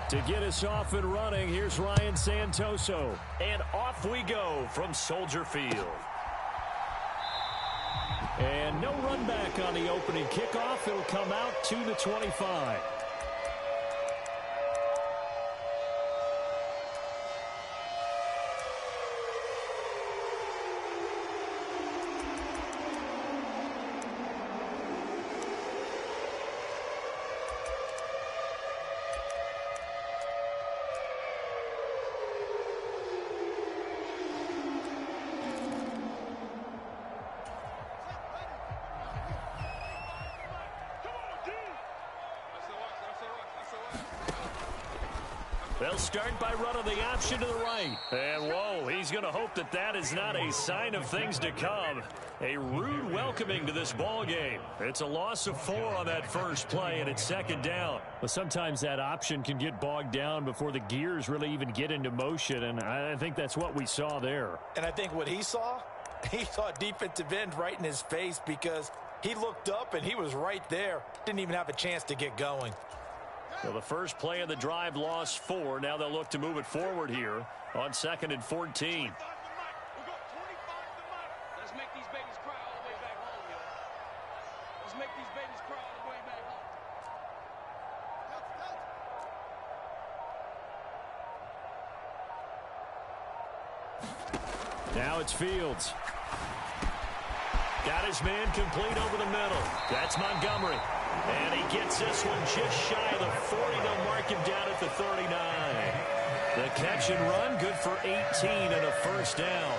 To get us off and running, here's Ryan Santoso. And off we go from Soldier Field. And no run back on the opening kickoff. It'll come out to the 25. They'll start by running the option to the right. And, whoa, he's going to hope that that is not a sign of things to come. A rude welcoming to this ball game. It's a loss of 4 on that first play, and it's second down. Well, sometimes that option can get bogged down before the gears really even get into motion, and I think that's what we saw there. And I think what he saw defensive end right in his face because he looked up and he was right there. Didn't even have a chance to get going. Well, the first play of the drive lost 4. Now they'll look to move it forward here on 2nd and 14. Let's make these babies cry all the way back home, yo. Let's make these babies cry all the way back home. Now it's Fields. Got his man complete over the middle. That's Montgomery. And he gets this one just shy of the 40. They'll mark him down at the 39. The catch and run, good for 18 and a first down.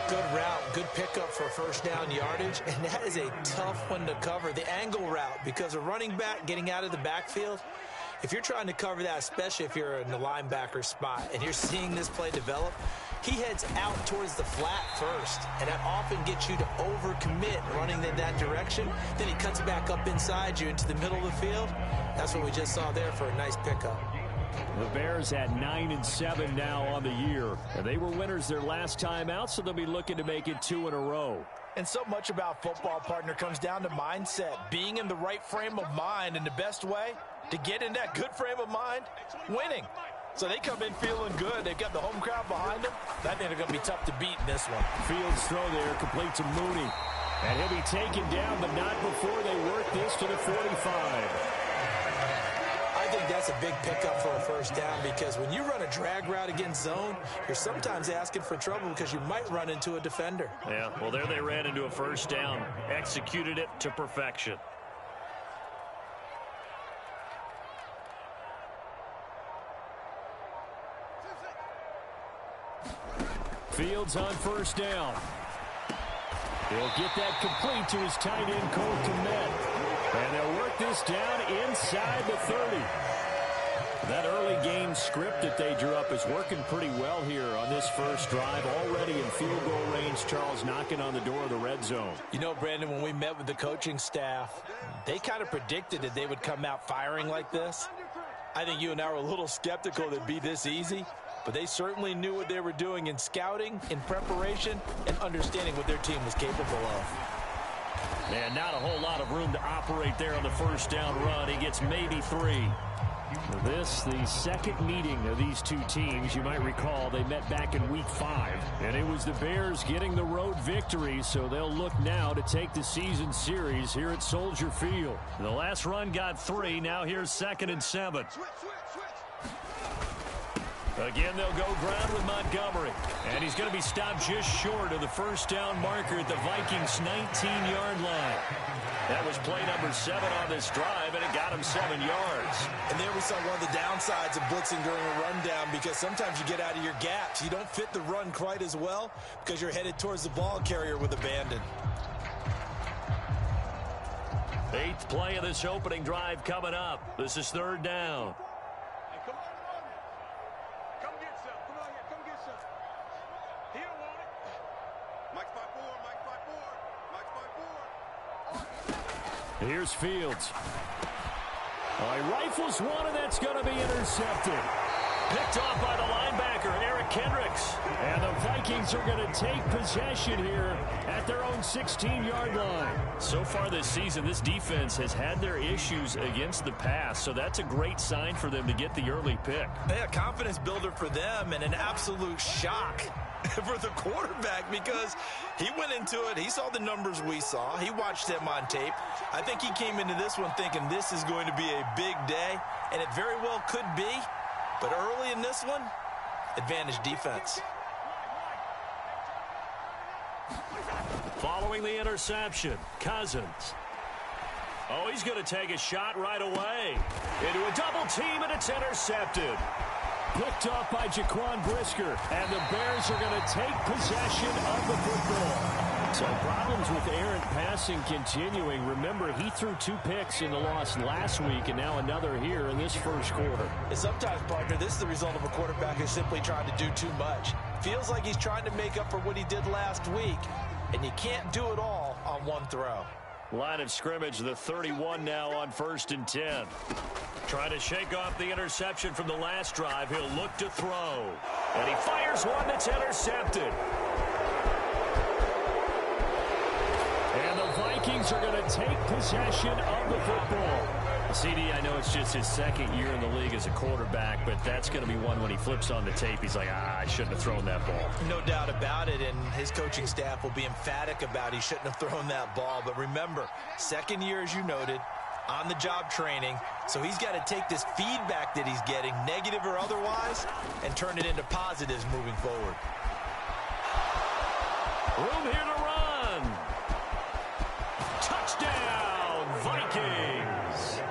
Good route, good pickup for first down yardage, and that is a tough one to cover, the angle route, because a running back getting out of the backfield, if you're trying to cover that, especially if you're in the linebacker spot and you're seeing this play develop, he heads out towards the flat first, and that often gets you to overcommit running in that direction. Then he cuts back up inside you into the middle of the field. That's what we just saw there for a nice pickup. The Bears at 9-7 now on the year, and they were winners their last time out, so they'll be looking to make it 2 in a row. And so much about football, partner, comes down to mindset, being in the right frame of mind, and the best way to get in that good frame of mind, winning. So they come in feeling good. They've got the home crowd behind them. I think they're going to be tough to beat in this one. Fields throw there, complete to Mooney. And he'll be taken down, but not before they work this to the 45. I think that's a big pickup for a first down because when you run a drag route against zone, you're sometimes asking for trouble because you might run into a defender. Yeah, well, there they ran into a first down. Executed it to perfection. Fields on first down. He'll get that complete to his tight end, Cole Kmet. And they'll work this down inside the 30. That early game script that they drew up is working pretty well here on this first drive. Already in field goal range, Charles knocking on the door of the red zone. You know, Brandon, when we met with the coaching staff, they kind of predicted that they would come out firing like this. I think you and I were a little skeptical that it'd be this easy. But they certainly knew what they were doing in scouting, in preparation, and understanding what their team was capable of. And not a whole lot of room to operate there on the first down run. He gets maybe 3. This, the second meeting of these two teams. You might recall they met back in week 5. And it was the Bears getting the road victory, so they'll look now to take the season series here at Soldier Field. The last run got 3. Now here's 2nd and 7. Again, they'll go ground with Montgomery. And he's going to be stopped just short of the first down marker at the Vikings' 19-yard line. That was play number 7 on this drive, and it got him 7 yards. And there we saw one of the downsides of blitzing during a rundown because sometimes you get out of your gaps. You don't fit the run quite as well because you're headed towards the ball carrier with abandon. 8th play of this opening drive coming up. This is 3rd down. Here's Fields. He rifles one, and that's going to be intercepted. Picked off by the linebacker, Eric Kendricks. And the Vikings are going to take possession here at their own 16-yard line. So far this season, this defense has had their issues against the pass, so that's a great sign for them to get the early pick. Yeah, confidence builder for them and an absolute shock for the quarterback because he went into it. He saw the numbers we saw. He watched them on tape. I think he came into this one thinking this is going to be a big day, and it very well could be. But early in this one, advantage defense. Following the interception, Cousins. Oh, he's going to take a shot right away. Into a double team, and it's intercepted. Picked off by Jaquan Brisker, and the Bears are going to take possession of the football. So problems with errant passing continuing. Remember, he threw 2 picks in the loss last week, and now another here in this first quarter. And sometimes, partner, this is the result of a quarterback who's simply trying to do too much. Feels like he's trying to make up for what he did last week, and you can't do it all on one throw. Line of scrimmage, the 31 now on 1st and 10. Trying to shake off the interception from the last drive. He'll look to throw. And he fires one that's intercepted. And the Vikings are going to take possession of the football. CD, I know it's just his 2nd year in the league as a quarterback, but that's going to be one when he flips on the tape. He's like, I shouldn't have thrown that ball. No doubt about it, and his coaching staff will be emphatic about he shouldn't have thrown that ball. But remember, 2nd year, as you noted, on-the-job training, so he's got to take this feedback that he's getting, negative or otherwise, and turn it into positives moving forward. Room here to run. Touchdown, Vikings.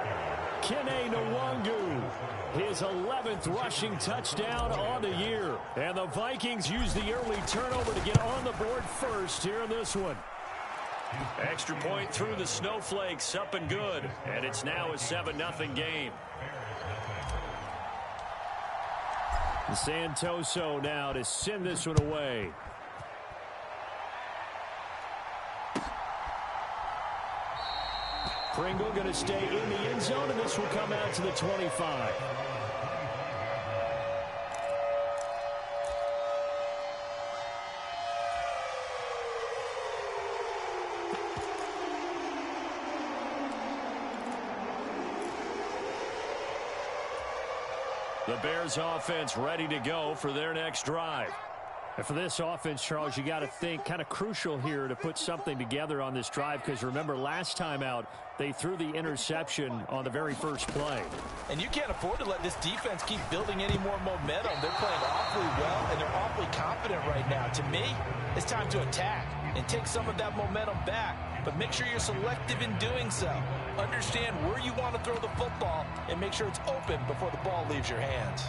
Kene Nwangu, his 11th rushing touchdown on the year. And the Vikings use the early turnover to get on the board first here in this one. Extra point through the snowflakes, up and good. And it's now a 7-0 game. Santoso now to send this one away. Pringle going to stay in the end zone, and this will come out to the 25. The Bears offense ready to go for their next drive. And for this offense, Charles, you got to think kind of crucial here to put something together on this drive, because remember last time out they threw the interception on the very first play. And you can't afford to let this defense keep building any more momentum. They're playing awfully well, and they're awfully confident right now. To me, it's time to attack and take some of that momentum back. But make sure you're selective in doing so. Understand where you want to throw the football and make sure it's open before the ball leaves your hands.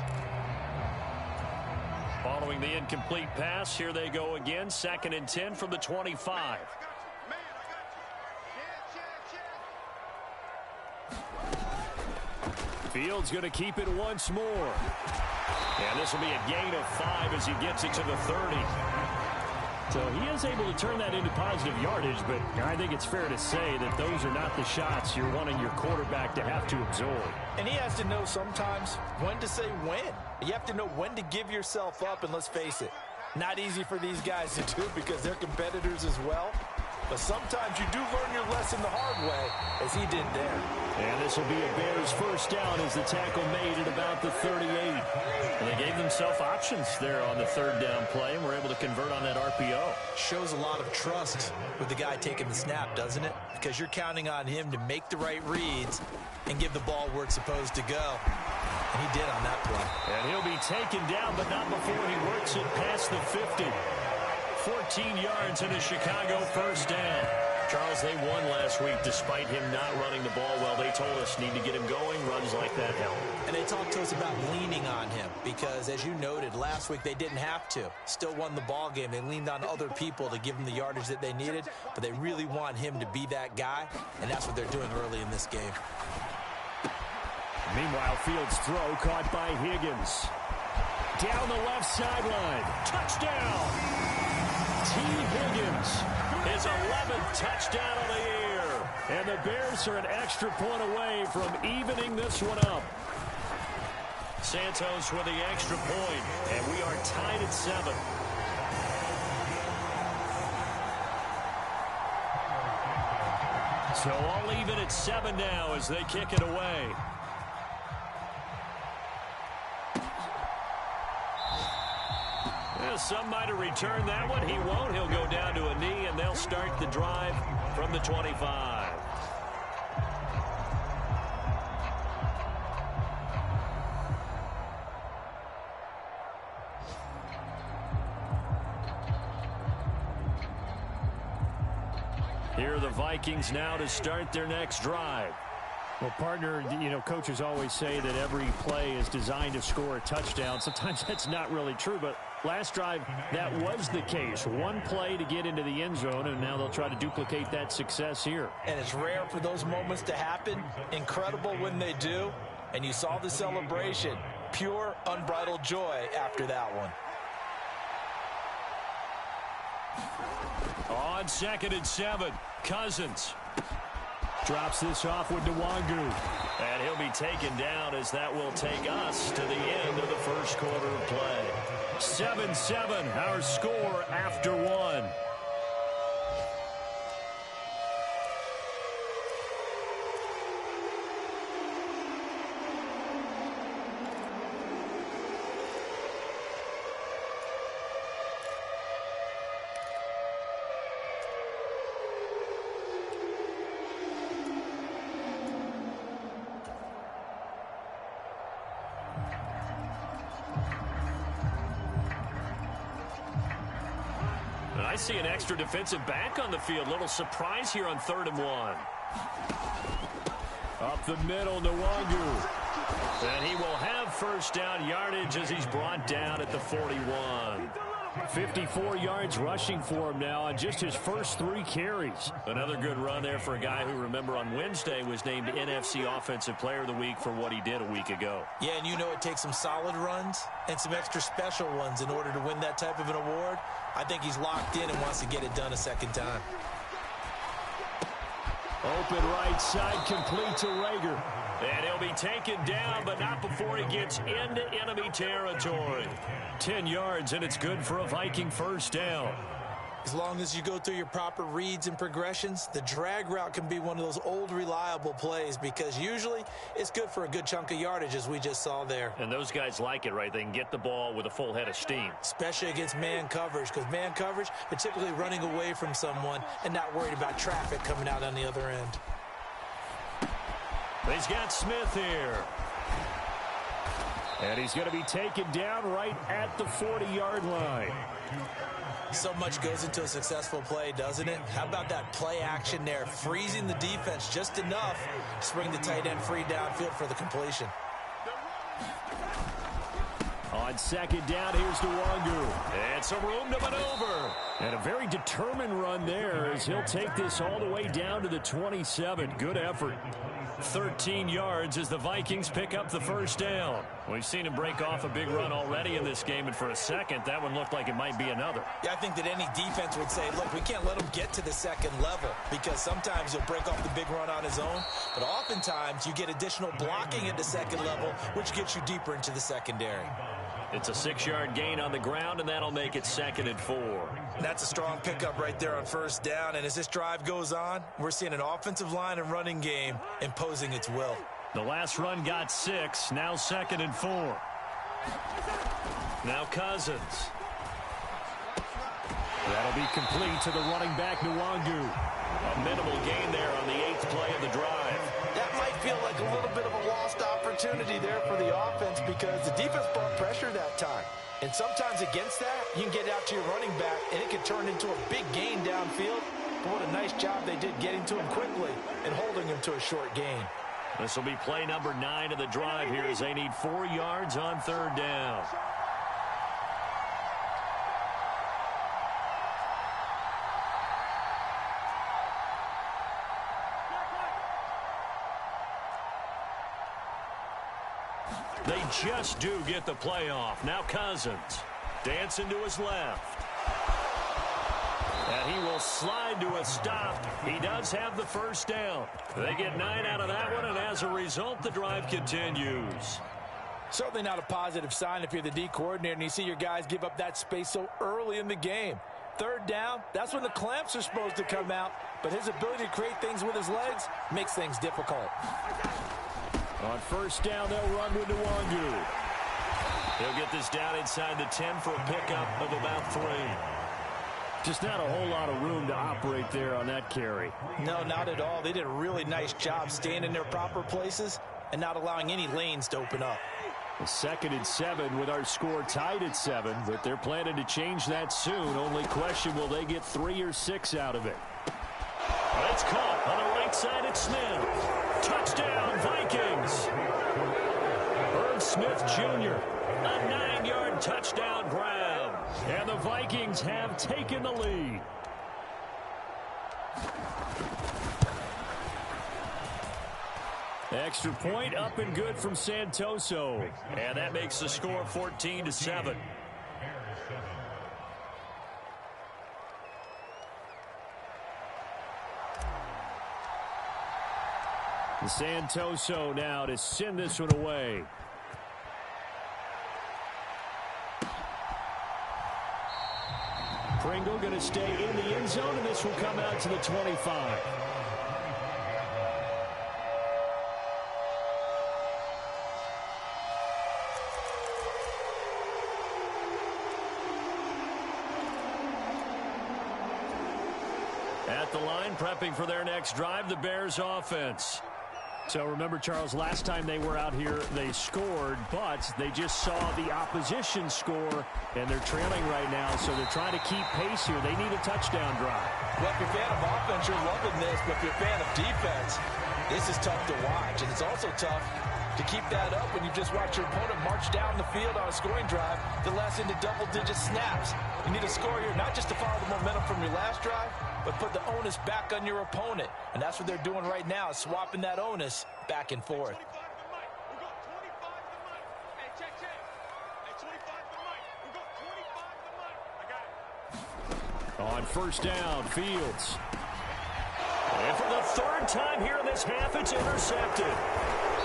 Following the incomplete pass, here they go again. 2nd and 10 from the 25. Fields going to keep it once more. And this will be a gain of 5 as he gets it to the 30. So he is able to turn that into positive yardage, but I think it's fair to say that those are not the shots you're wanting your quarterback to have to absorb. And he has to know sometimes when to say when. You have to know when to give yourself up, and let's face it, not easy for these guys to do because they're competitors as well. But sometimes you do learn your lesson the hard way, as he did there. And this will be a Bears first down as the tackle made at about the 38. And they gave themselves options there on the 3rd down play and were able to convert on that RPO. Shows a lot of trust with the guy taking the snap, doesn't it? Because you're counting on him to make the right reads and give the ball where it's supposed to go. And he did on that play. And he'll be taken down, but not before he works it past the 50. 14 yards in a Chicago first down. Charles, they won last week despite him not running the ball well. They told us need to get him going. Runs like that help. And they talked to us about leaning on him because, as you noted, last week they didn't have to. Still won the ball game. They leaned on other people to give them the yardage that they needed, but they really want him to be that guy, and that's what they're doing early in this game. Meanwhile, Fields' throw caught by Higgins. Down the left sideline. Touchdown! T. Higgins, his 11th touchdown of the year. And the Bears are an extra point away from evening this one up. Santos with the extra point, and we are tied at 7. So all even at 7 now as they kick it away. Well, some might have returned that one. He won't. He'll go down to a knee, and they'll start the drive from the 25. Here are the Vikings now to start their next drive. Well, partner, you know, coaches always say that every play is designed to score a touchdown. Sometimes that's not really true, but last drive, that was the case. One play to get into the end zone, and now they'll try to duplicate that success here. And it's rare for those moments to happen. Incredible when they do. And you saw the celebration. Pure, unbridled joy after that one. On 2nd and 7, Cousins drops this off with Nwangu. And he'll be taken down as that will take us to the end of the first quarter of play. 7-7, our score after 1. I see an extra defensive back on the field. Little surprise here on 3rd and 1. Up the middle, Nwangu. And he will have first down yardage as he's brought down at the 41. 54 yards rushing for him now on just his first 3 carries. Another good run there for a guy who, remember, on Wednesday was named NFC Offensive Player of the Week for what he did a week ago. Yeah, and you know it takes some solid runs and some extra special ones in order to win that type of an award. I think he's locked in and wants to get it done a second time. Open right side, complete to Rager. And he'll be taken down, but not before he gets into enemy territory. 10 yards, and it's good for a Viking first down. As long as you go through your proper reads and progressions, the drag route can be one of those old reliable plays because usually it's good for a good chunk of yardage, as we just saw there. And those guys like it, right? They can get the ball with a full head of steam. Especially against man coverage, because man coverage, they're typically running away from someone and not worried about traffic coming out on the other end. He's got Smith here. And he's going to be taken down right at the 40-yard line. So much goes into a successful play, doesn't it? How about that play action there? Freezing the defense just enough to bring the tight end free downfield for the completion. On 2nd down, here's Nwangu. And some room to maneuver. And a very determined run there as he'll take this all the way down to the 27. Good effort. 13 yards as the Vikings pick up the first down. We've seen him break off a big run already in this game, and for a second, that one looked like it might be another. Yeah, I think that any defense would say, look, we can't let him get to the second level because sometimes he'll break off the big run on his own, but oftentimes you get additional blocking at the second level, which gets you deeper into the secondary. It's a 6-yard gain on the ground, and that'll make it 2nd and 4. That's a strong pickup right there on first down, and as this drive goes on, we're seeing an offensive line and running game imposing its will. The last run got 6, now 2nd and 4. Now Cousins. That'll be complete to the running back, Nwangu. A minimal gain there on the 8th play of the drive. That might feel like a little bit of a lost opportunity there for the offense because the defense brought pressure that time. And sometimes against that, you can get out to your running back, and it can turn into a big gain downfield. But what a nice job they did getting to him quickly and holding him to a short gain. This will be play number 9 of the drive here as they need 4 yards on 3rd down. They just do get the play off. Now Cousins dancing to his left. And he will slide to a stop. He does have the first down. They get 9 out of that one, and as a result, the drive continues. Certainly not a positive sign if you're the D coordinator and you see your guys give up that space so early in the game. Third down, that's when the clamps are supposed to come out, but his ability to create things with his legs makes things difficult. On first down, they'll run with Nwangu. He'll get this down inside the 10 for a pickup of about 3. Just not a whole lot of room to operate there on that carry. No, not at all. They did a really nice job staying in their proper places and not allowing any lanes to open up. A 2nd and 7 with our score tied at 7, but they're planning to change that soon. Only question, will they get 3 or 6 out of it? It's caught on the right side at Smith. Touchdown, Vikings. Irv Smith Jr., a 9-yard touchdown grab. And the Vikings have taken the lead. Extra point up and good from Santoso. And that makes the score 14-7. Santoso now to send this one away. Pringle going to stay in the end zone, and this will come out to the 25. At the line, prepping for their next drive, the Bears offense. So remember, Charles, last time they were out here, they scored, but they just saw the opposition score, and they're trailing right now, so they're trying to keep pace here. They need a touchdown drive. Well, if you're a fan of offense, you're loving this, but if you're a fan of defense, this is tough to watch, and it's also tough to keep that up when you just watch your opponent march down the field on a scoring drive to last into double-digit snaps. You need a score here, not just to follow the momentum from your last drive, but put the onus back on your opponent. And that's what they're doing right now, swapping that onus back and forth. On first down, Fields. And for the 3rd time here in this half, it's intercepted.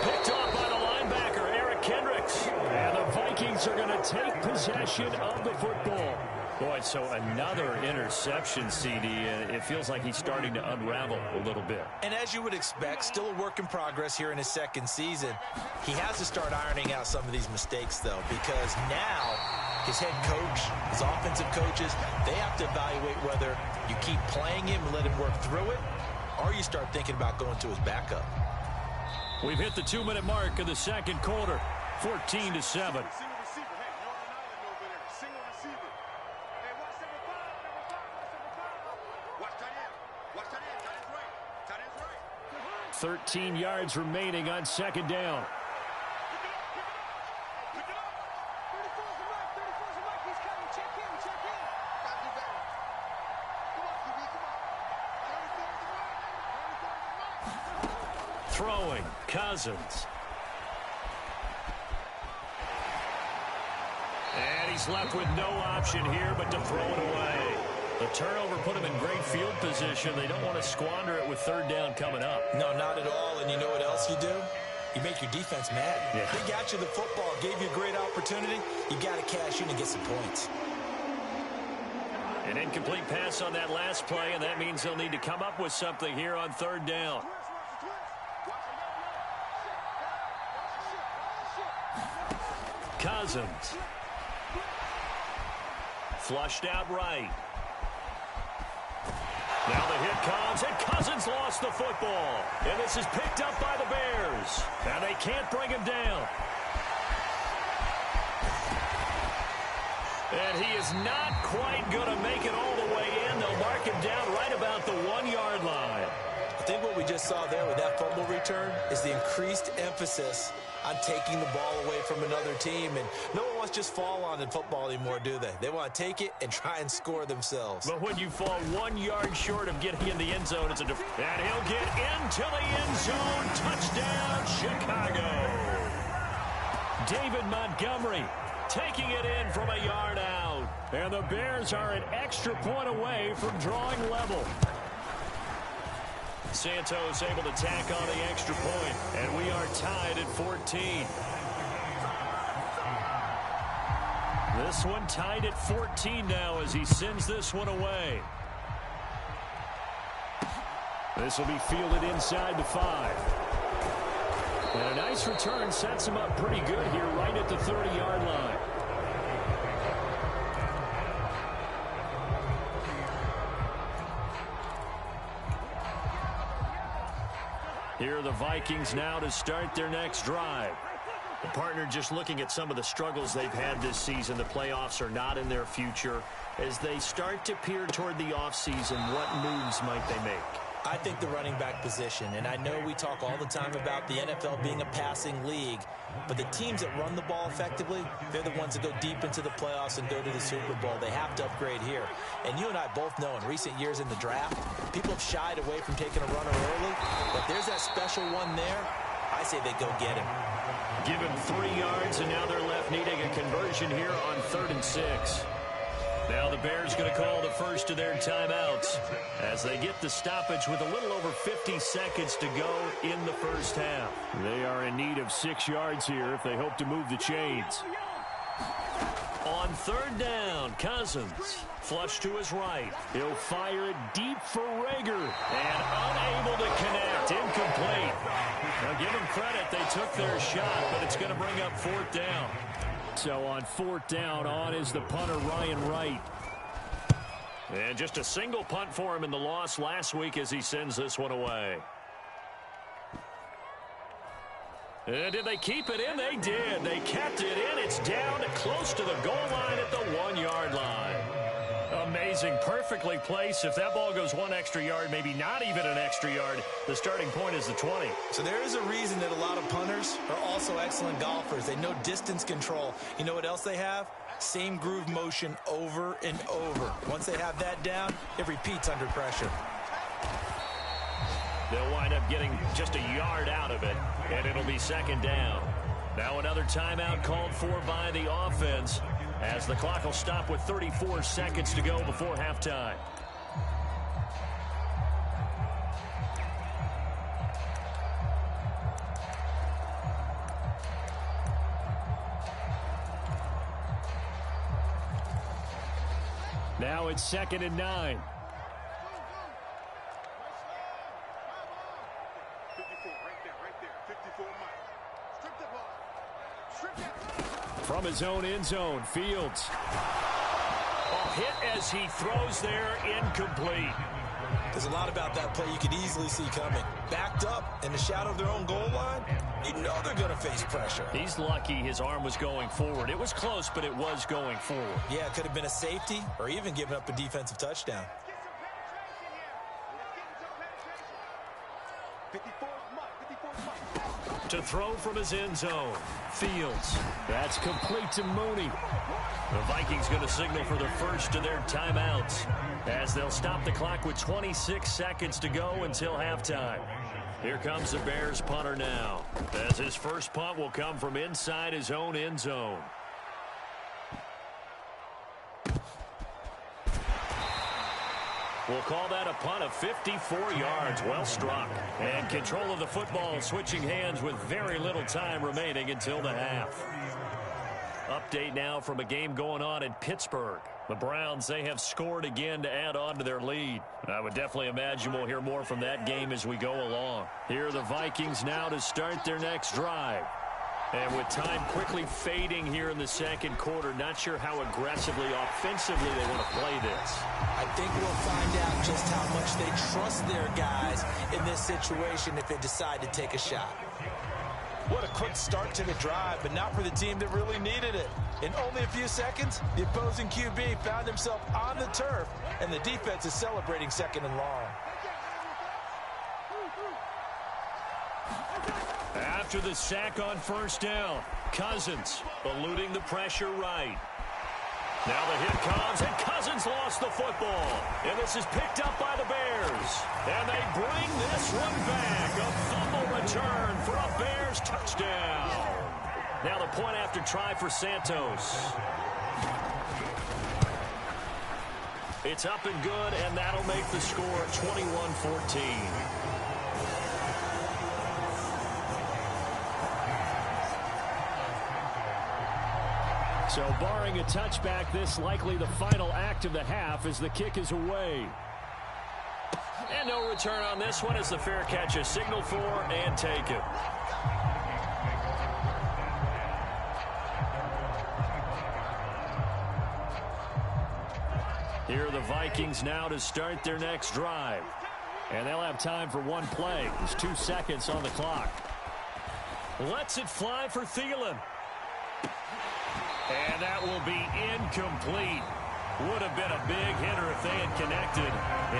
Picked off by the linebacker, Eric Kendricks. And the Vikings are going to take possession of the football. Boy, so another interception, CD. It feels like he's starting to unravel a little bit. And as you would expect, still a work in progress here in his 2nd season. He has to start ironing out some of these mistakes, though, because now his head coach, his offensive coaches, they have to evaluate whether you keep playing him and let him work through it, or you start thinking about going to his backup. We've hit the 2-minute mark of the 2nd quarter, 14-7. Single receiver. Hey, watch number 5. Watch tight end. Tight end's right. Tight end's right. 13 yards remaining on 2nd down. Pick it up. 34's the right. 34's the right. He's coming. Check in. Gotta do better. Come on, QB. Come on. 34's the right. Throwing, Cousins. And he's left with no option here but to throw it away. The turnover put him in great field position. They don't want to squander it with 3rd down coming up. No, not at all. And you know what else you do? You make your defense mad. Yeah. They got you the football, gave you a great opportunity. You got to cash in and get some points. An incomplete pass on that last play, and that means they'll need to come up with something here on 3rd down. Cousins. Flushed out right. Now the hit comes, and Cousins lost the football. And this is picked up by the Bears. And they can't bring him down. And he is not quite going to make it all the way in. They'll mark him down right about the 1-yard line. I think what we just saw there with that fumble return is the increased emphasis on taking the ball away from another team. And no one wants to just fall on in football anymore, do they? They want to take it and try and score themselves. But when you fall 1 yard short of getting in the end zone, it's a and he'll get into the end zone. Touchdown, Chicago. David Montgomery taking it in from a yard out. And the Bears are an extra point away from drawing level. Santos able to tack on the extra point, and we are tied at 14. This one tied at 14 now as he sends this one away. This will be fielded inside the 5. And a nice return sets him up pretty good here right at the 30-yard line. Here are the Vikings now to start their next drive. The partner, just looking at some of the struggles they've had this season, the playoffs are not in their future. As they start to peer toward the offseason, what moves might they make? I think the running back position, and I know we talk all the time about the NFL being a passing league, but the teams that run the ball effectively, they're the ones that go deep into the playoffs and go to the Super Bowl. They have to upgrade here. And you and I both know in recent years in the draft, people have shied away from taking a runner early, but there's that special one there. I say they go get him. Give him 3 yards, and now they're left needing a conversion here on 3rd and 6. Now the Bears going to call the first of their timeouts as they get the stoppage with a little over 50 seconds to go in the first half. They are in need of 6 yards here if they hope to move the chains. On 3rd down, Cousins flush to his right. He'll fire it deep for Rager and unable to connect. Incomplete. Now give them credit. They took their shot, but it's going to bring up 4th down. So on 4th down, on is the punter, Ryan Wright. And just a single punt for him in the loss last week as he sends this one away. And did they keep it in? They did. They kept it in. It's down close to the goal line at the 1-yard line. Amazing. Perfectly placed. If that ball goes 1 extra yard, maybe not even an extra yard, the starting point is the 20. So there is a reason that a lot of punters are also excellent golfers. They know distance control. You know what else they have? Same groove motion over and over. Once they have that down, it repeats under pressure. They'll wind up getting just a yard out of it, and it'll be 2nd down. Now another timeout called for by the offense as the clock will stop with 34 seconds to go before halftime. Now it's 2nd and 9. From his own end zone, Fields. A hit as he throws there, incomplete. There's a lot about that play you could easily see coming. Backed up in the shadow of their own goal line, you know they're going to face pressure. He's lucky his arm was going forward. It was close, but it was going forward. Yeah, it could have been a safety or even given up a defensive touchdown. To throw from his end zone, Fields. That's complete to Mooney. The Vikings going to signal for the first of their timeouts as they'll stop the clock with 26 seconds to go until halftime. Here comes the Bears punter now, as his first punt will come from inside his own end zone. We'll call that a punt of 54 yards. Well struck. And control of the football switching hands with very little time remaining until the half. Update now from a game going on in Pittsburgh. The Browns, they have scored again to add on to their lead. I would definitely imagine we'll hear more from that game as we go along. Here are the Vikings now to start their next drive. And with time quickly fading here in the second quarter, not sure how aggressively, offensively they want to play this. I think we'll find out just how much they trust their guys in this situation if they decide to take a shot. What a quick start to the drive, but not for the team that really needed it. In only a few seconds, the opposing QB found himself on the turf, and the defense is celebrating 2nd and long. After the sack on first down, Cousins eluding the pressure right. Now the hit comes, and Cousins lost the football. And this is picked up by the Bears. And they bring this one back. A fumble return for a Bears touchdown. Now the point after try for Santos. It's up and good, and that'll make the score 21-14. So barring a touchback, this likely the final act of the half as the kick is away. And no return on this one as the fair catch is signaled for and taken. Here are the Vikings now to start their next drive. And they'll have time for one play. There's 2 seconds on the clock. Lets it fly for Thielen. And that will be incomplete. Would have been a big hitter if they had connected.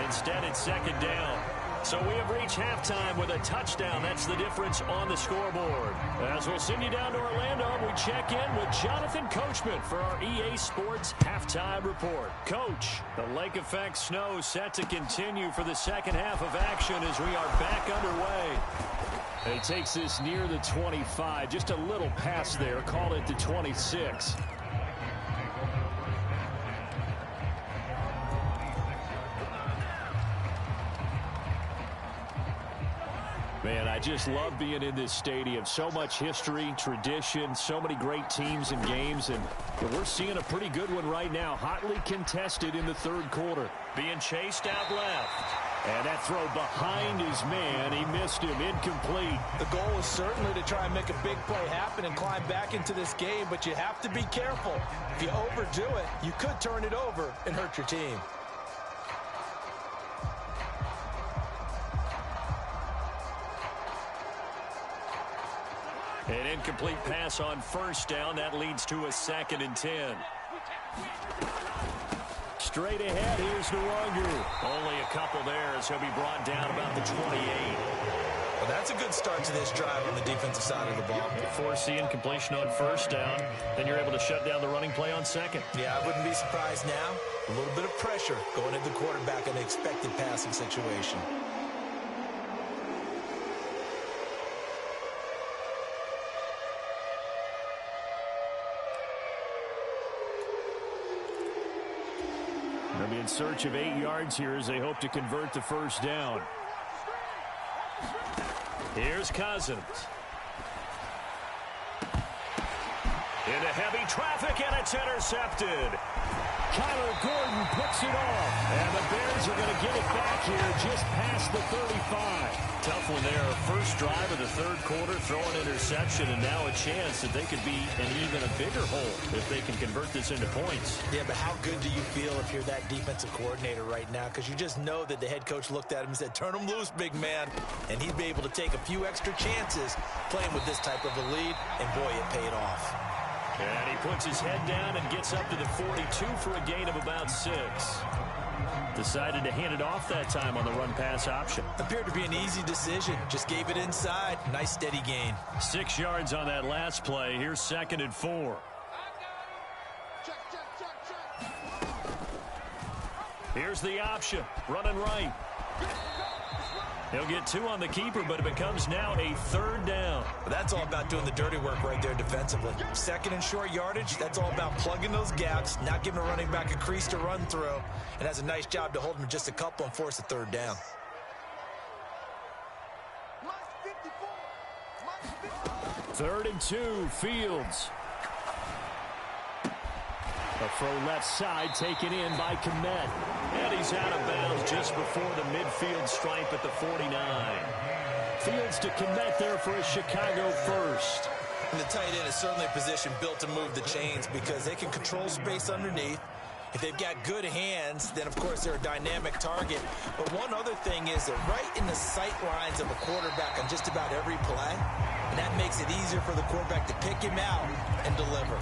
Instead, it's second down. So we have reached halftime with a touchdown. That's the difference on the scoreboard. As we'll send you down to Orlando, we check in with Jonathan Coachman for our EA Sports Halftime Report. Coach, the lake effect snow set to continue for the second half of action as we are back underway. He takes this near the 25. Just a little pass there. Call it the 26. Man, I just love being in this stadium. So much history, tradition, so many great teams and games, and we're seeing a pretty good one right now. Hotly contested in the third quarter. Being chased out left. And that throw behind his man, he missed him, incomplete. The goal is certainly to try and make a big play happen and climb back into this game, but you have to be careful. If you overdo it, you could turn it over and hurt your team. An incomplete pass on first down. That leads to a 2nd and 10. Straight ahead, here's Nwonger. Only a couple there as he'll be brought down about the 28. Well, that's a good start to this drive on the defensive side of the ball. Force the incompletion on first down. Then you're able to shut down the running play on second. Yeah, I wouldn't be surprised now. A little bit of pressure going at the quarterback in an expected passing situation. They'll be in search of 8 yards here as they hope to convert the first down. Here's Cousins. Into heavy traffic, and it's intercepted. Kyler Gordon picks it off. And the Bears are going to get it back here just past the 35. Tough one there. First drive of the third quarter, throw an interception, and now a chance that they could be in even a bigger hole if they can convert this into points. Yeah, but how good do you feel if you're that defensive coordinator right now? Because you just know that the head coach looked at him and said, turn him loose, big man. And he'd be able to take a few extra chances playing with this type of a lead, and boy, it paid off. And he puts his head down and gets up to the 42 for a gain of about 6. Decided to hand it off that time on the run-pass option. Appeared to be an easy decision. Just gave it inside. Nice, steady gain. 6 yards on that last play. Here's 2nd and 4. Here's the option. Running right. He'll get 2 on the keeper, but it becomes now a 3rd down. That's all about doing the dirty work right there defensively. 2nd and short yardage, that's all about plugging those gaps, not giving a running back a crease to run through, and has a nice job to hold him just a couple and force a 3rd down. 3rd and 2, Fields. A throw left side taken in by Kmet. And he's out of bounds just before the midfield stripe at the 49. Fields to Kmet there for a Chicago first. And the tight end is certainly a position built to move the chains because they can control space underneath. If they've got good hands, then of course they're a dynamic target. But one other thing is they're right in the sight lines of a quarterback on just about every play. And that makes it easier for the quarterback to pick him out and deliver.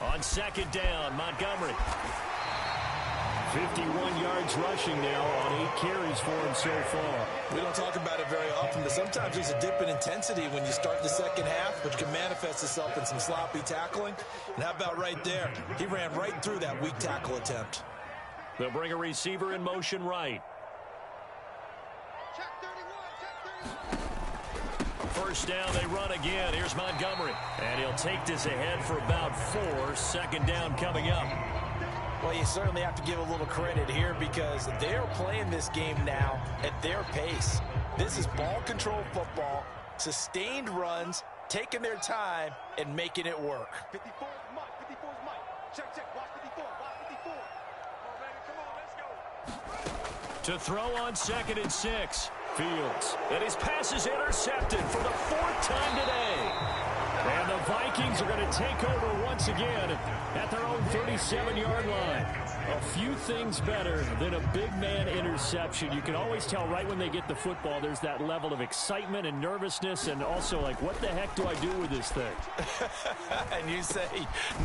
On 2nd down, Montgomery. 51 yards rushing now on 8 carries for him so far. We don't talk about it very often, but sometimes there's a dip in intensity when you start the second half, which can manifest itself in some sloppy tackling. And how about right there? He ran right through that weak tackle attempt. They'll bring a receiver in motion right. first down, they run again. Here's Montgomery. And he'll take this ahead for about 4. Second down coming up. Well, you certainly have to give a little credit here because they're playing this game now at their pace. This is ball control football, sustained runs, taking their time, and making it work. 54 is Mike. 54 is Mike. Check, check. Watch 54. Watch 54. Come on, baby. Come on, let's go. To throw on 2nd and 6. Fields. And his pass is intercepted for the 4th time today. And the Vikings are going to take over once again at their own 37-yard line. A few things better than a big man interception. You can always tell right when they get the football, there's that level of excitement and nervousness and also like, what the heck do I do with this thing? And you say,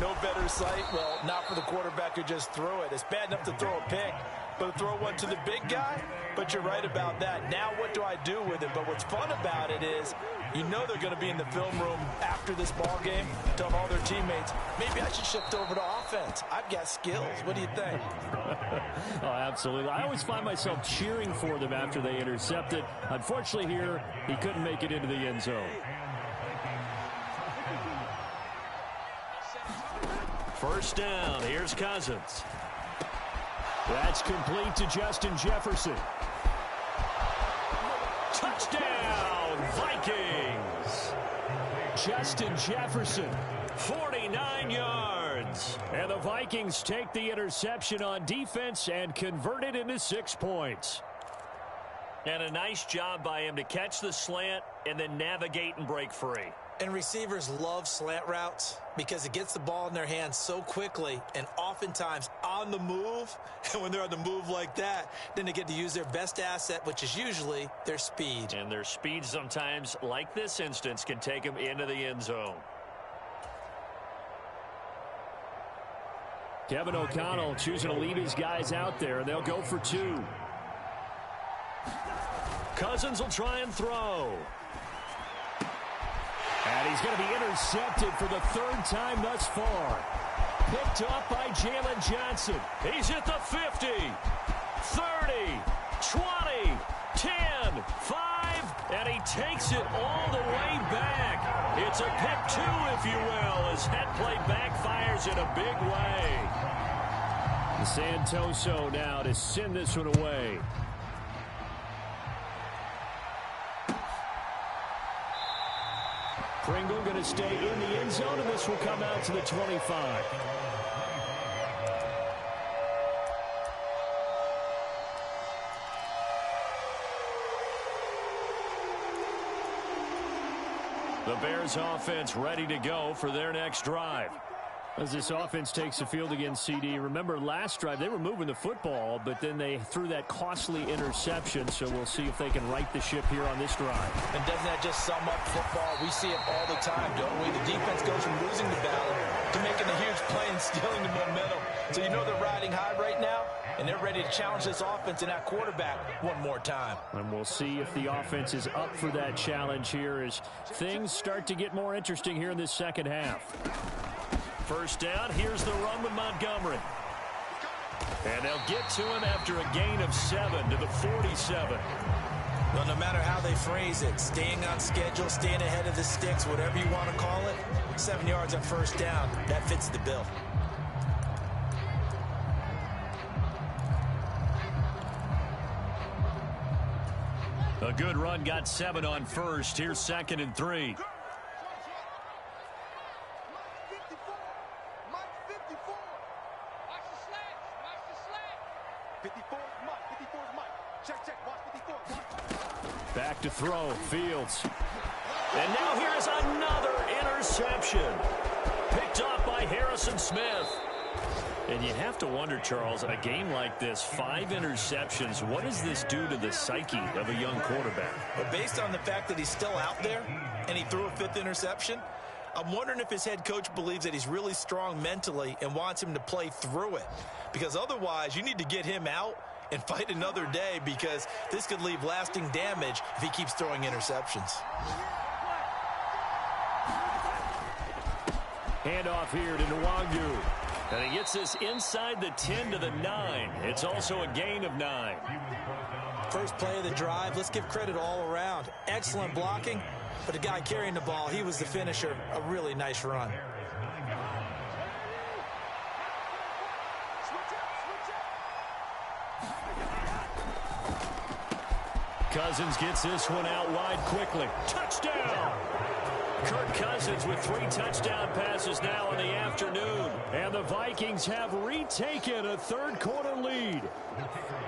no better sight? Well, not for the quarterback who just threw it. It's bad enough to throw a pick, but to throw one to the big guy? But you're right about that. Now what do I do with it? But what's fun about it is you know they're going to be in the film room after this ball game, telling all their teammates, maybe I should shift over to offense. I've got skills. What do you think? Oh, absolutely. I always find myself cheering for them after they intercept it. Unfortunately here, he couldn't make it into the end zone. First down. Here's Cousins. That's complete to Justin Jefferson. Touchdown, Vikings. Justin Jefferson. 49 yards. And the Vikings take the interception on defense and convert it into 6 points. And a nice job by him to catch the slant and then navigate and break free. And receivers love slant routes because it gets the ball in their hands so quickly and oftentimes on the move. And when they're on the move like that, then they get to use their best asset, which is usually their speed. And their speed sometimes, like this instance, can take them into the end zone. Kevin O'Connell choosing to leave his guys out there. They'll go for 2. Cousins will try and throw. And he's going to be intercepted for the 3rd time thus far. Picked off by Jalen Johnson. He's at the 50, 30, 20, 10, 5, and he takes it all the way back. It's a pick 2, if you will, as that play backfires in a big way. Santoso now to send this one away. Pringle going to stay in the end zone, and this will come out to the 25. The Bears offense ready to go for their next drive. As this offense takes the field against CD, remember last drive they were moving the football, but then they threw that costly interception, so we'll see if they can right the ship here on this drive. And doesn't that just sum up football? We see it all the time, don't we? The defense goes from losing the battle to making a huge play and stealing the momentum. So you know they're riding high right now, and they're ready to challenge this offense and that quarterback one more time. And we'll see if the offense is up for that challenge here as things start to get more interesting here in this second half. First down, here's the run with Montgomery. And they'll get to him after a gain of 7 to the 47. Well, no matter how they phrase it, staying on schedule, staying ahead of the sticks, whatever you want to call it, 7 yards on first down, that fits the bill. A good run, got 7 on first. Here's 2nd and 3. Back to throw, Fields. And now here's another interception. Picked off by Harrison Smith. And you have to wonder, Charles, in a game like this, 5 interceptions, what does this do to the psyche of a young quarterback? But based on the fact that he's still out there and he threw a 5th interception, I'm wondering if his head coach believes that he's really strong mentally and wants him to play through it. Because otherwise, you need to get him out and fight another day, because this could leave lasting damage if he keeps throwing interceptions. Handoff here to Nwangu. And he gets this inside the 10 to the 9. It's also a gain of 9. First play of the drive, let's give credit all around. Excellent blocking, but the guy carrying the ball, he was the finisher. A really nice run. Cousins gets this one out wide quickly. Touchdown! Kirk Cousins with 3 touchdown passes now in the afternoon. And the Vikings have retaken a third-quarter lead.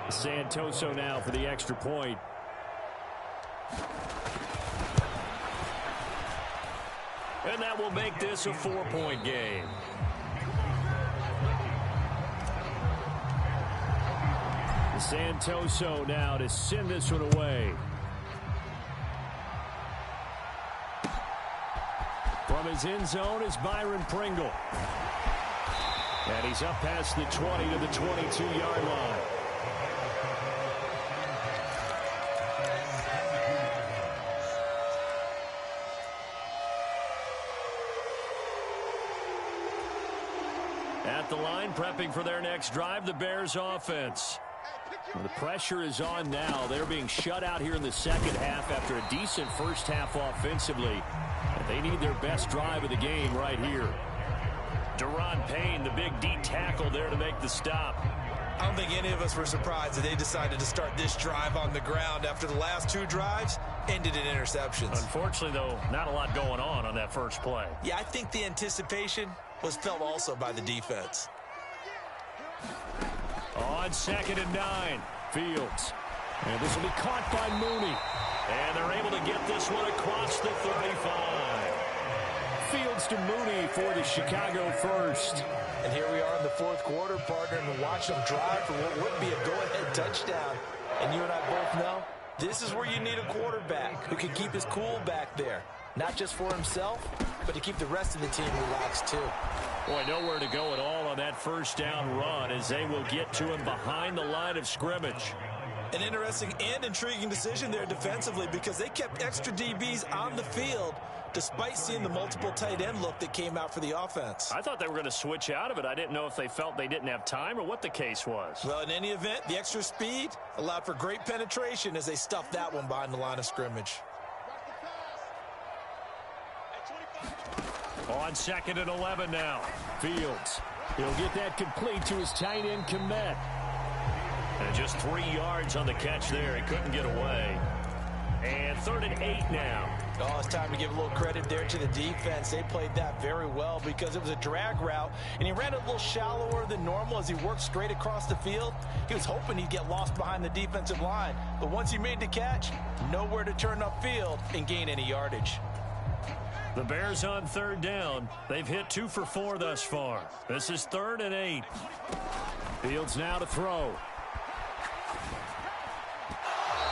Santoso now for the extra point. And that will make this a 4-point game. Santoso now to send this one away. From his end zone is Byron Pringle. And he's up past the 20 to the 22-yard line. At the line, prepping for their next drive, the Bears offense. Well, the pressure is on now. They're being shut out here in the second half after a decent first half offensively. And they need their best drive of the game right here. Deron Payne, the big D tackle there to make the stop. I don't think any of us were surprised that they decided to start this drive on the ground after the last 2 drives ended in interceptions. Unfortunately, though, not a lot going on that first play. Yeah, I think the anticipation was felt also by the defense. On 2nd and 9, Fields. And this will be caught by Mooney. And they're able to get this one across the 35. Fields to Mooney for the Chicago first. And here we are in the 4th quarter, partner, and watch them drive for what would be a go-ahead touchdown. And you and I both know this is where you need a quarterback who can keep his cool back there. Not just for himself, but to keep the rest of the team relaxed too. Boy, nowhere to go at all on that first down run as they will get to him behind the line of scrimmage. An interesting and intriguing decision there defensively because they kept extra DBs on the field despite seeing the multiple tight end look that came out for the offense. I thought they were going to switch out of it. I didn't know if they felt they didn't have time or what the case was. Well, in any event, the extra speed allowed for great penetration as they stuffed that one behind the line of scrimmage. On 2nd and 11 now. Fields. He'll get that complete to his tight end, Kmet. And just 3 yards on the catch there. He couldn't get away. And 3rd and 8 now. Oh, it's time to give a little credit there to the defense. They played that very well because it was a drag route, and he ran it a little shallower than normal as he worked straight across the field. He was hoping he'd get lost behind the defensive line, but once he made the catch, nowhere to turn upfield and gain any yardage. The Bears on 3rd down. They've hit 2 for 4 thus far. This is 3rd and 8. Fields now to throw.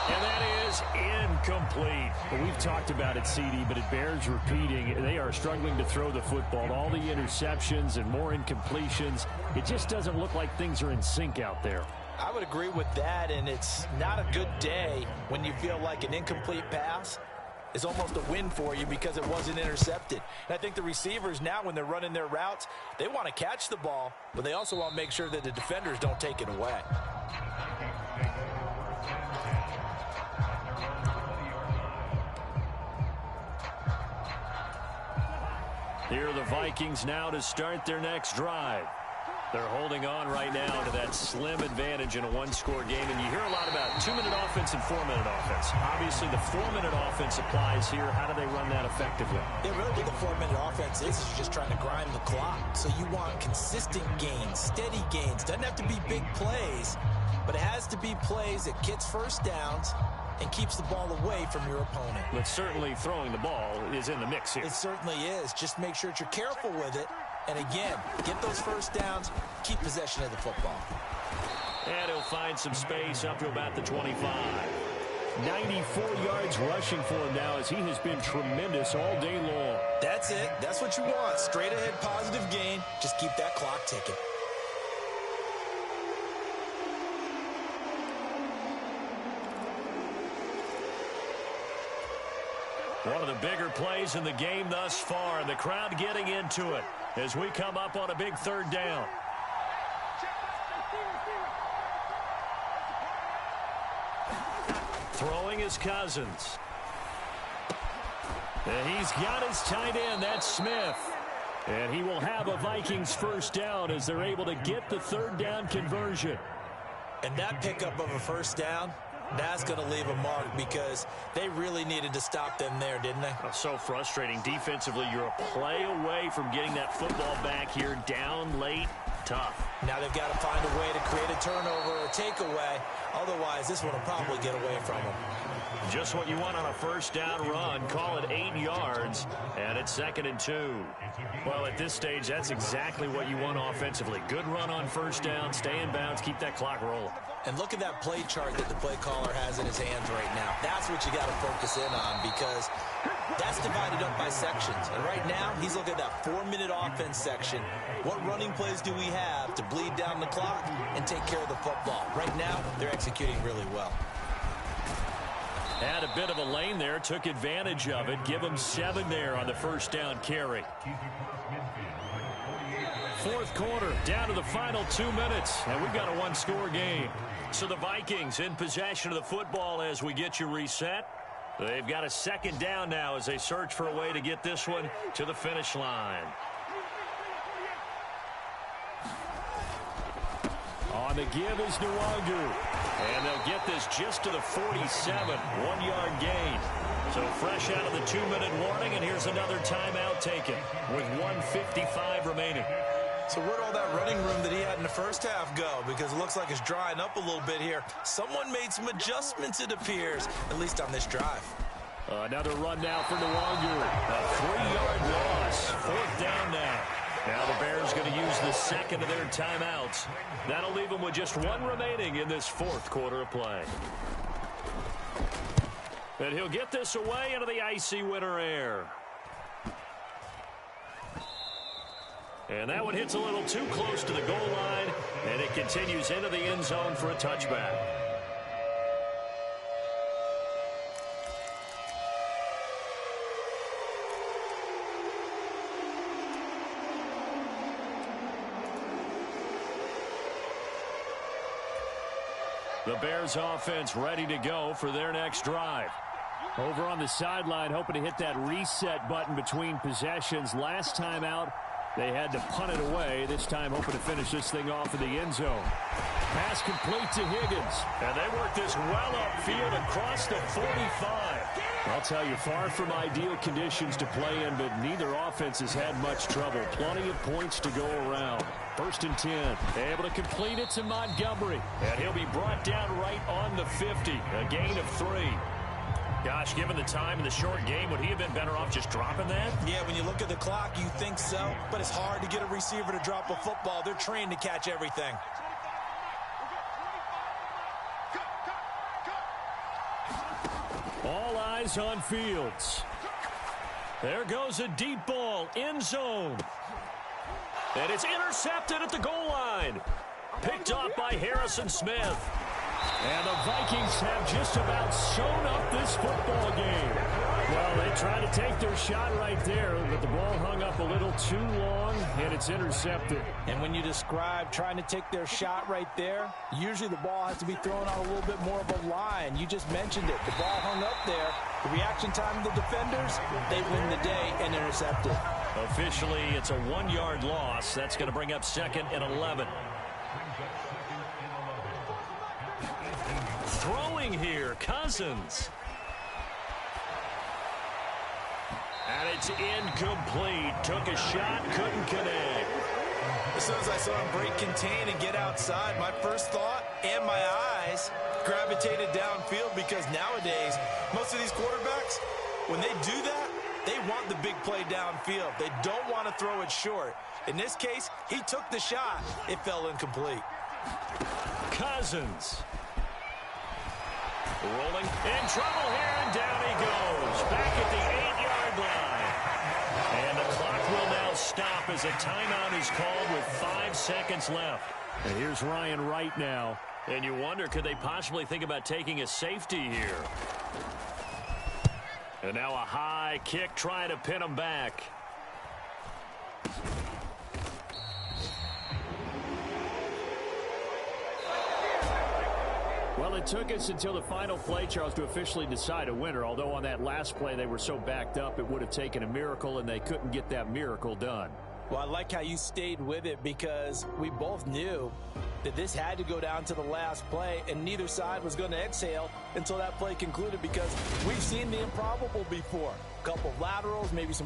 And that is incomplete. Well, we've talked about it, CD, but it bears repeating. They are struggling to throw the football. All the interceptions and more incompletions. It just doesn't look like things are in sync out there. I would agree with that, and it's not a good day when you feel like an incomplete pass is almost a win for you because it wasn't intercepted. And I think the receivers now, when they're running their routes, they want to catch the ball, but they also want to make sure that the defenders don't take it away. Here are the Vikings now to start their next drive. They're holding on right now to that slim advantage in a 1-score game. And you hear a lot about 2-minute offense and 4-minute offense. Obviously, the 4-minute offense applies here. How do they run that effectively? Yeah, really what the 4-minute offense is you're just trying to grind the clock. So you want consistent gains, steady gains. Doesn't have to be big plays, but it has to be plays that gets first downs and keeps the ball away from your opponent. But certainly throwing the ball is in the mix here. It certainly is. Just make sure that you're careful with it. And again, get those first downs, keep possession of the football. And he'll find some space up to about the 25. 94 yards rushing for him now as he has been tremendous all day long. That's it. That's what you want. Straight ahead positive gain. Just keep that clock ticking. One of the bigger plays in the game thus far, and the crowd getting into it as we come up on a big 3rd down. Throwing is Cousins. And he's got his tight end. That's Smith. And he will have a Vikings first down as they're able to get the third down conversion. And that pickup of a first down, that's going to leave a mark because they really needed to stop them there, didn't they? Oh, so frustrating. Defensively, you're a play away from getting that football back here. Down late, tough. Now they've got to find a way to create a turnover or a takeaway. Otherwise, this one will probably get away from them. Just what you want on a first down run. Call it 8 yards, and it's 2nd and 2. Well, at this stage, that's exactly what you want offensively. Good run on first down, stay in bounds, keep that clock rolling. And look at that play chart that the play caller has in his hands right now. That's what you got to focus in on because that's divided up by sections. And right now, he's looking at that 4-minute offense section. What running plays do we have to bleed down the clock and take care of the football? Right now, they're executing really well. Had a bit of a lane there, took advantage of it. Give him 7 there on the first down carry. Fourth quarter, down to the final 2 minutes, and we've got a one-score game. So the Vikings in possession of the football as we get you reset. They've got a second down now as they search for a way to get this one to the finish line. On the give is Nwangu. And they'll get this just to the 47, 1-yard gain. So fresh out of the 2-minute warning, and here's another timeout taken with 1:55 remaining. So where'd all that running room that he had in the first half go? Because it looks like it's drying up a little bit here. Someone made some adjustments, it appears, at least on this drive. Another run now for Nwangu. A 3-yard loss. Fourth down now. Now the Bears going to use the second of their timeouts. That'll leave them with just 1 remaining in this fourth quarter of play. And he'll get this away into the icy winter air. And that one hits a little too close to the goal line, and it continues into the end zone for a touchback. The Bears offense ready to go for their next drive. Over on the sideline, hoping to hit that reset button between possessions. Last time out, they had to punt it away. This time, hoping to finish this thing off in the end zone. Pass complete to Higgins. And they work this well upfield across the 45. I'll tell you, far from ideal conditions to play in, but neither offense has had much trouble. Plenty of points to go around. 1st and 10. Able to complete it to Montgomery. And he'll be brought down right on the 50. A gain of 3. Gosh, given the time in the short game, would he have been better off just dropping that? Yeah, when you look at the clock, you think so. But it's hard to get a receiver to drop a football. They're trained to catch everything. All eyes on Fields. There goes a deep ball. End zone. And it's intercepted at the goal line. Picked off by Harrison Smith. And the Vikings have just about sewn up this football game. Well, they tried to take their shot right there, but the ball hung up a little too long, and it's intercepted. And when you describe trying to take their shot right there, usually the ball has to be thrown on a little bit more of a line. You just mentioned it. The ball hung up there. The reaction time of the defenders, they win the day and intercept it. Officially, it's a 1-yard loss. That's going to bring up 2nd and 11. Throwing here, Cousins. And it's incomplete. Took a shot, couldn't connect. As soon as I saw him break contain and get outside, my first thought and my eyes gravitated downfield because nowadays, most of these quarterbacks, when they do that, they want the big play downfield. They don't want to throw it short. In this case, he took the shot. It fell incomplete. Cousins. Rolling in trouble here, and down he goes. Back at the 8-yard line. And the clock will now stop as a timeout is called with 5 seconds left. And here's Ryan Wright now. And you wonder, could they possibly think about taking a safety here? And now a high kick trying to pin him back. Well, it took us until the final play, Charles, to officially decide a winner, although on that last play they were so backed up it would have taken a miracle, and they couldn't get that miracle done. Well, I like how you stayed with it because we both knew that this had to go down to the last play, and neither side was going to exhale until that play concluded because we've seen the improbable before. A couple of laterals, maybe some